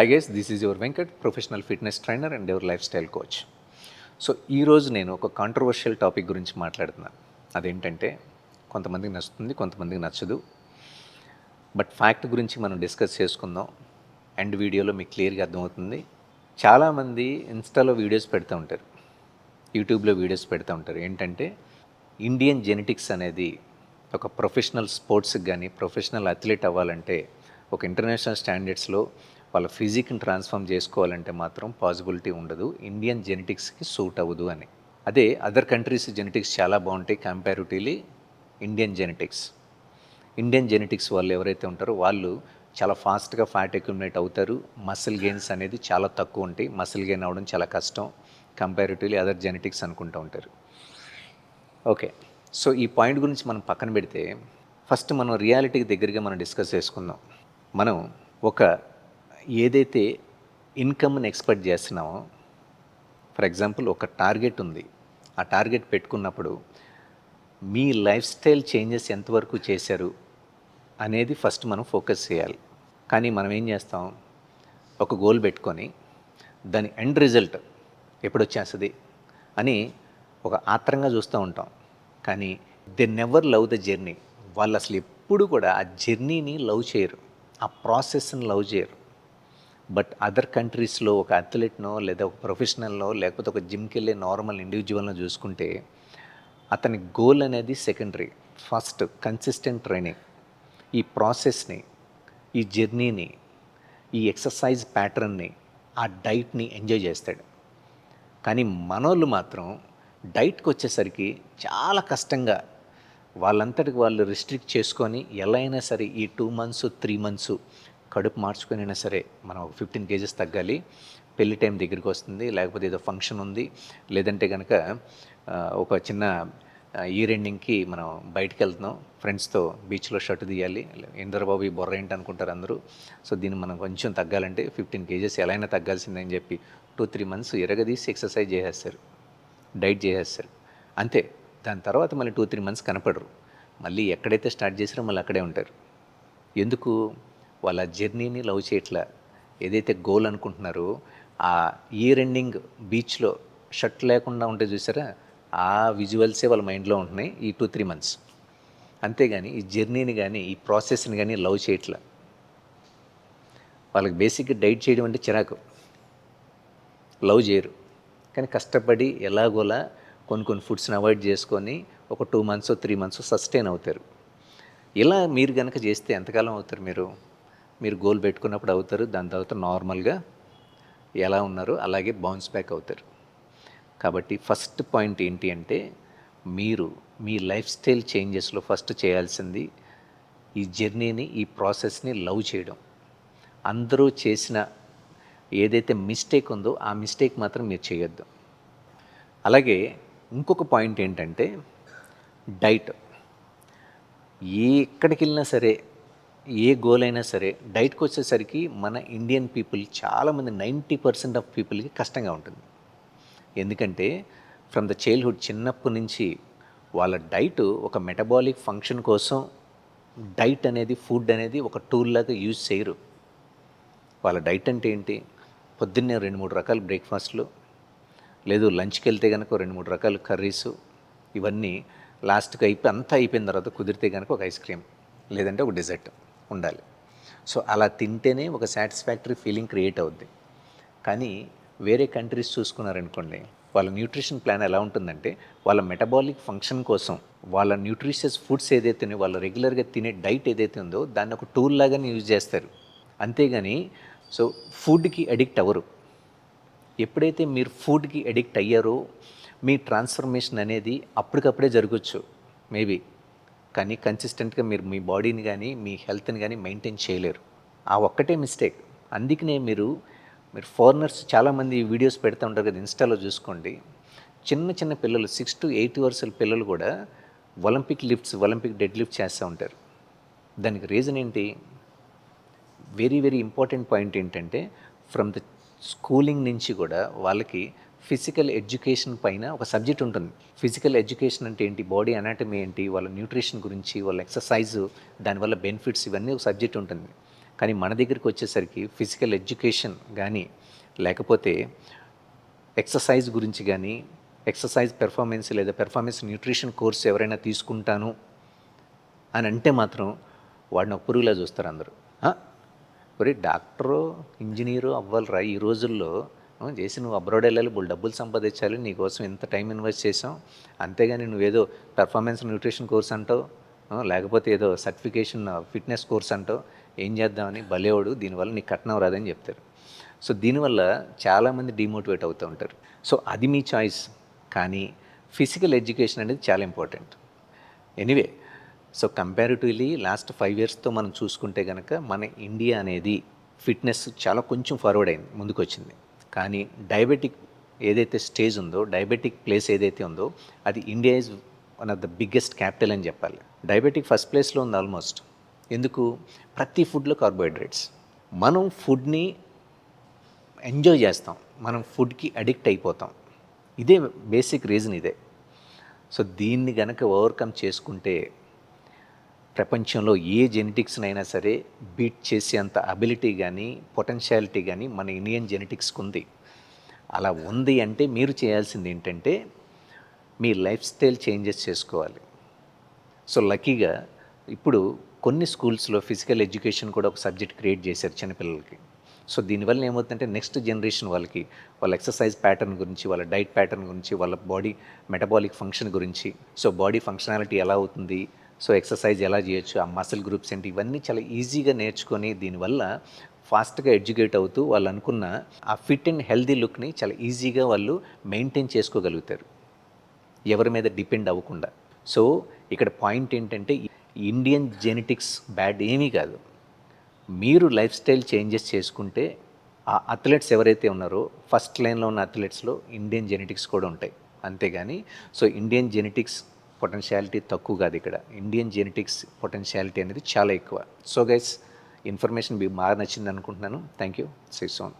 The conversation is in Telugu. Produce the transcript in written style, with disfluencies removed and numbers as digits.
Hi guys, this is your Venkat, professional fitness trainer and your lifestyle coach. So ఈరోజు నేను ఒక కాంట్రవర్షియల్ టాపిక్ గురించి మాట్లాడుతున్నాను. అదేంటంటే కొంతమందికి నచ్చుతుంది, కొంతమందికి నచ్చదు. బట్ ఫ్యాక్ట్ గురించి మనం డిస్కస్ చేసుకుందాం. ఎండ్ వీడియోలో మీకు క్లియర్గా అర్థమవుతుంది. చాలామంది ఇన్స్టాలో వీడియోస్ పెడుతూ ఉంటారు, యూట్యూబ్లో వీడియోస్ పెడుతూ ఉంటారు. ఏంటంటే ఇండియన్ జెనెటిక్స్ అనేది ఒక ప్రొఫెషనల్ స్పోర్ట్స్కి కానీ ప్రొఫెషనల్ అథ్లెట్ అవ్వాలంటే ఒక ఇంటర్నేషనల్ స్టాండర్డ్స్లో వాళ్ళ ఫిజిక్ని ట్రాన్స్ఫార్మ్ చేసుకోవాలంటే మాత్రం పాసిబిలిటీ ఉండదు, ఇండియన్ జెనెటిక్స్కి సూట్ అవ్వదు అని. అదే అదర్ కంట్రీస్ జెనెటిక్స్ చాలా బాగుంటాయి కంపారిటివ్లీ ఇండియన్ జెనెటిక్స్ వాళ్ళు ఎవరైతే ఉంటారో వాళ్ళు చాలా ఫాస్ట్గా ఫ్యాట్ అక్యుమిలేట్ అవుతారు. మసిల్ గెయిన్స్ అనేది చాలా తక్కువ ఉంటాయి, మసిల్ గెయిన్ అవ్వడం చాలా కష్టం కంపారిటివ్లీ అదర్ జెనెటిక్స్ అనుకుంటూ ఉంటారు. ఓకే, సో ఈ పాయింట్ గురించి మనం పక్కన పెడితే ఫస్ట్ మనం రియాలిటీకి దగ్గరగా మనం డిస్కస్ చేసుకుందాం. మనం ఒక ఏదైతే ఇన్కమ్ని ఎక్స్పెక్ట్ చేస్తున్నామో, ఫర్ ఎగ్జాంపుల్ ఒక టార్గెట్ ఉంది, ఆ టార్గెట్ పెట్టుకున్నప్పుడు మీ లైఫ్ స్టైల్ చేంజెస్ ఎంతవరకు చేశారు అనేది ఫస్ట్ మనం ఫోకస్ చేయాలి. కానీ మనం ఏం చేస్తాం, ఒక గోల్ పెట్టుకొని దాని ఎండ్ రిజల్ట్ ఎప్పుడు వచ్చేస్తుంది అని ఒక ఆత్రంగా చూస్తూ ఉంటాం. కానీ they never love the journey. వాళ్ళు అసలు ఎప్పుడు కూడా ఆ జర్నీని లవ్ చేయరు, ఆ ప్రాసెస్ని లవ్ చేయరు. బట్ అదర్ కంట్రీస్లో ఒక అథ్లెట్నో లేదా ఒక ప్రొఫెషనల్నో లేకపోతే ఒక జిమ్కి వెళ్ళే నార్మల్ ఇండివిజువల్నో చూసుకుంటే అతని గోల్ అనేది సెకండరీ. ఫస్ట్ కన్సిస్టెంట్ ట్రైనింగ్, ఈ ప్రాసెస్ని, ఈ జర్నీని, ఈ ఎక్సర్సైజ్ ప్యాటర్న్ని, ఆ డైట్ని ఎంజాయ్ చేస్తాడు. కానీ మనోళ్ళు మాత్రం డైట్కి వచ్చేసరికి చాలా కష్టంగా వాళ్ళంతటికి వాళ్ళు రిస్ట్రిక్ట్ చేసుకొని ఎలా అయినా సరే ఈ 2 months 3 months కడుపు మార్చుకొని అయినా సరే మనం 15 kgs తగ్గాలి, పెళ్లి టైం దగ్గరికి వస్తుంది, లేకపోతే ఏదో ఫంక్షన్ ఉంది, లేదంటే కనుక ఒక చిన్న ఇయర్ ఎండింగ్కి మనం బయటికి వెళ్తున్నాం ఫ్రెండ్స్తో, బీచ్లో షర్ట్ తీయాలి, ఇంద్రబాబు ఈ బొర్ర ఏంటి అనుకుంటారు అందరూ. సో దీన్ని మనం కొంచెం తగ్గాలంటే 15 kgs ఎలా అయినా తగ్గాల్సిందని చెప్పి 2-3 months ఎరగదీసి ఎక్సర్సైజ్ చేసేస్తారు, డైట్ చేసేస్తారు, అంతే. దాని తర్వాత మళ్ళీ 2-3 months కనపడరు, మళ్ళీ ఎక్కడైతే స్టార్ట్ చేసారో మళ్ళీ అక్కడే ఉంటారు. ఎందుకు? వాళ్ళ జర్నీని లవ్ చేయట్లా. ఏదైతే గోల్ అనుకుంటున్నారో ఆ ఇయర్ ఎండింగ్ బీచ్లో షర్ట్ లేకుండా ఉంటే చూసారా, ఆ విజువల్సే వాళ్ళ మైండ్లో ఉంటున్నాయి ఈ 2-3 months. అంతేగాని ఈ జర్నీని కానీ ఈ ప్రాసెస్ని కానీ లవ్ చేయట్లా. వాళ్ళకి బేసిక్గా డైట్ చేయడం అంటే చిరాకు, లవ్ చేయరు. కానీ కష్టపడి ఎలాగోలా కొన్ని ఫుడ్స్ని అవాయిడ్ చేసుకొని ఒక 2 months 3 months సస్టైన్ అవుతారు. ఇలా మీరు కనుక చేస్తే ఎంతకాలం అవుతారు? మీరు గోల్ పెట్టుకున్నప్పుడు అవుతారు, దాని తర్వాత నార్మల్గా ఎలా ఉన్నారో అలాగే బౌన్స్ బ్యాక్ అవుతారు. కాబట్టి ఫస్ట్ పాయింట్ ఏంటి అంటే మీరు మీ లైఫ్ స్టైల్ చేంజెస్లో ఫస్ట్ చేయాల్సింది ఈ జర్నీని, ఈ ప్రాసెస్ని లవ్ చేయడం. అందరూ చేసిన ఏదైతే మిస్టేక్ ఉందో ఆ మిస్టేక్ మాత్రం మీరు చేయొద్దు. అలాగే ఇంకొక పాయింట్ ఏంటంటే డైట్. ఎక్కడికి వెళ్ళినా సరే, ఏ గోల్ అయినా సరే, డైట్కి వచ్చేసరికి మన ఇండియన్ పీపుల్ చాలామంది 90% ఆఫ్ పీపుల్కి కష్టంగా ఉంటుంది. ఎందుకంటే ఫ్రమ్ ద చైల్డ్హుడ్, చిన్నప్పటి నుంచి వాళ్ళ డైట్ ఒక మెటబాలిక్ ఫంక్షన్ కోసం డైట్ అనేది, ఫుడ్ అనేది ఒక టూల్ లాగా యూజ్ చేయరు. వాళ్ళ డైట్ అంటే ఏంటి? పొద్దున్నే 2-3 రకాల బ్రేక్ఫాస్ట్లు, లేదు లంచ్కి వెళ్తే కనుక 2-3 రకాల కర్రీసు, ఇవన్నీ లాస్ట్కి అంతా అయిపోయిన తర్వాత కుదిరితే కనుక ఒక ఐస్ క్రీమ్ లేదంటే ఒక డెజర్ట్ ఉండాలి. సో అలా తింటేనే ఒక సాటిస్ఫాక్టరీ ఫీలింగ్ క్రియేట్ అవుద్ది. కానీ వేరే కంట్రీస్ చూసుకున్నారనుకోండి, వాళ్ళ న్యూట్రిషన్ ప్లాన్ ఎలా ఉంటుందంటే వాళ్ళ మెటబాలిక్ ఫంక్షన్ కోసం వాళ్ళ న్యూట్రిషియస్ ఫుడ్స్ ఏదైతే వాళ్ళ రెగ్యులర్గా తినే డైట్ ఏదైతే ఉందో దాన్ని ఒక టూల్ లాగానే యూజ్ చేస్తారు. అంతేగాని సో ఫుడ్కి అడిక్ట్ అవ్వరు. ఎప్పుడైతే మీరు ఫుడ్కి అడిక్ట్ అయ్యారో మీ ట్రాన్స్ఫర్మేషన్ అనేది అప్పటికప్పుడే జరగచ్చు మేబీ, కానీ కన్సిస్టెంట్గా మీరు మీ బాడీని కానీ మీ హెల్త్ని కానీ మెయింటైన్ చేయలేరు. ఆ ఒక్కటే మిస్టేక్. అందుకనే మీరు ఫారినర్స్ చాలామంది వీడియోస్ పెడుతూ ఉంటారు కదా, ఇన్స్టాలో చూసుకోండి. చిన్న చిన్న పిల్లలు 6 to 8 years పిల్లలు కూడా ఒలింపిక్ డెడ్ లిఫ్ట్ చేస్తూ ఉంటారు. దానికి రీజన్ ఏంటి? వెరీ ఇంపార్టెంట్ పాయింట్ ఏంటంటే ఫ్రమ్ ద స్కూలింగ్ నుంచి కూడా వాళ్ళకి ఫిజికల్ ఎడ్యుకేషన్ పైన ఒక సబ్జెక్ట్ ఉంటుంది. ఫిజికల్ ఎడ్యుకేషన్ అంటే ఏంటి, బాడీ అనాటమీ ఏంటి, వాళ్ళ న్యూట్రిషన్ గురించి, వాళ్ళ ఎక్సర్సైజు, దానివల్ల బెనిఫిట్స్, ఇవన్నీ ఒక సబ్జెక్ట్ ఉంటుంది. కానీ మన దగ్గరికి వచ్చేసరికి ఫిజికల్ ఎడ్యుకేషన్ కానీ లేకపోతే ఎక్సర్సైజ్ గురించి కానీ ఎక్సర్సైజ్ పెర్ఫార్మెన్స్ లేదా పెర్ఫార్మెన్స్ న్యూట్రిషన్ కోర్స్ ఎవరైనా తీసుకుంటాను అని అంటే మాత్రం వాడిని ఒక పురుగులా చూస్తారు అందరూ. ఒరే డాక్టరు ఇంజనీరు అవ్వాలిరా ఈ రోజుల్లో, చేసి నువ్వు అబ్రాడ్ వెళ్ళాలి, బోల్ డబ్బులు సంపాదించాలి, నీకోసం ఎంత టైం ఇన్వెస్ట్ చేసాం, అంతేగాని నువ్వేదో పెర్ఫార్మెన్స్ న్యూట్రిషన్ కోర్స్ అంటావు, లేకపోతే ఏదో సర్టిఫికేషన్ ఫిట్నెస్ కోర్స్ అంటావు, ఏం చేద్దామని భలేవాడు, దీనివల్ల నీకు కట్నం రాదని చెప్తారు. సో దీనివల్ల చాలామంది డిమోటివేట్ అవుతూ ఉంటారు. సో అది మీ చాయిస్, కానీ ఫిజికల్ ఎడ్యుకేషన్ అనేది చాలా important. Anyway, so comparatively last 5 yearsతో మనం చూసుకుంటే కనుక మన ఇండియా అనేది ఫిట్నెస్ చాలా కొంచెం ఫార్వర్డ్ అయింది, ముందుకు వచ్చింది. కానీ డయాబెటిక్ ఏదైతే స్టేజ్ ఉందో, డయాబెటిక్ ప్లేస్ ఏదైతే ఉందో, అది India is one of the biggest capital అని చెప్పాలి. డయాబెటిక్ ఫస్ట్ ప్లేస్లో ఉంది ఆల్మోస్ట్. ఎందుకు? ప్రతి ఫుడ్లో కార్బోహైడ్రేట్స్. మనం ఫుడ్ని ఎంజాయ్ చేస్తాం, మనం ఫుడ్కి అడిక్ట్ అయిపోతాం. ఇదే బేసిక్ రీజన్ ఇదే. సో దీన్ని కనుక ఓవర్కమ్ చేసుకుంటే ప్రపంచంలో ఏ జెనెటిక్స్నైనా సరే బీట్ చేసేంత అబిలిటీ కానీ పొటెన్షియాలిటీ కానీ మన ఇండియన్ జెనెటిక్స్కి ఉంది. అలా ఉంది అంటే మీరు చేయాల్సింది ఏంటంటే మీ లైఫ్ స్టైల్ చేంజెస్ చేసుకోవాలి. సో లక్కీగా ఇప్పుడు కొన్ని స్కూల్స్లో ఫిజికల్ ఎడ్యుకేషన్ కూడా ఒక సబ్జెక్ట్ క్రియేట్ చేశారు చిన్నపిల్లలకి. సో దీనివల్ల ఏమవుతుందంటే నెక్స్ట్ జనరేషన్ వాళ్ళకి వాళ్ళ ఎక్సర్సైజ్ ప్యాటర్న్ గురించి, వాళ్ళ డైట్ ప్యాటర్న్ గురించి, వాళ్ళ బాడీ మెటబాలిక్ ఫంక్షన్ గురించి, సో బాడీ ఫంక్షనాలిటీ ఎలా అవుతుంది, సో ఎక్సర్సైజ్ ఎలా చేయొచ్చు, ఆ మసిల్ గ్రూప్స్ ఏంటి, ఇవన్నీ చాలా ఈజీగా నేర్చుకొని దీనివల్ల ఫాస్ట్గా ఎడ్యుకేట్ అవుతూ వాళ్ళు అనుకున్న ఆ ఫిట్ అండ్ హెల్దీ లుక్ని చాలా ఈజీగా వాళ్ళు మెయింటైన్ చేసుకోగలుగుతారు, ఎవరి మీద డిపెండ్ అవ్వకుండా. సో ఇక్కడ పాయింట్ ఏంటంటే ఇండియన్ జెనెటిక్స్ బ్యాడ్ ఏమీ కాదు. మీరు లైఫ్ స్టైల్ చేంజెస్ చేసుకుంటే ఆ అథ్లెట్స్ ఎవరైతే ఉన్నారో ఫస్ట్ లైన్లో ఉన్న అథ్లెట్స్లో ఇండియన్ జెనెటిక్స్ కూడా ఉంటాయి. అంతేగాని సో ఇండియన్ జెనెటిక్స్ పొటెన్షియాలిటీ తక్కువ కాదు, ఇక్కడ ఇండియన్ జెనెటిక్స్ పొటెన్షియాలిటీ అనేది చాలా ఎక్కువ. సో గైస్, ఇన్ఫర్మేషన్ మీకు బాగా నచ్చింది అనుకుంటున్నాను. Thank you. See you soon.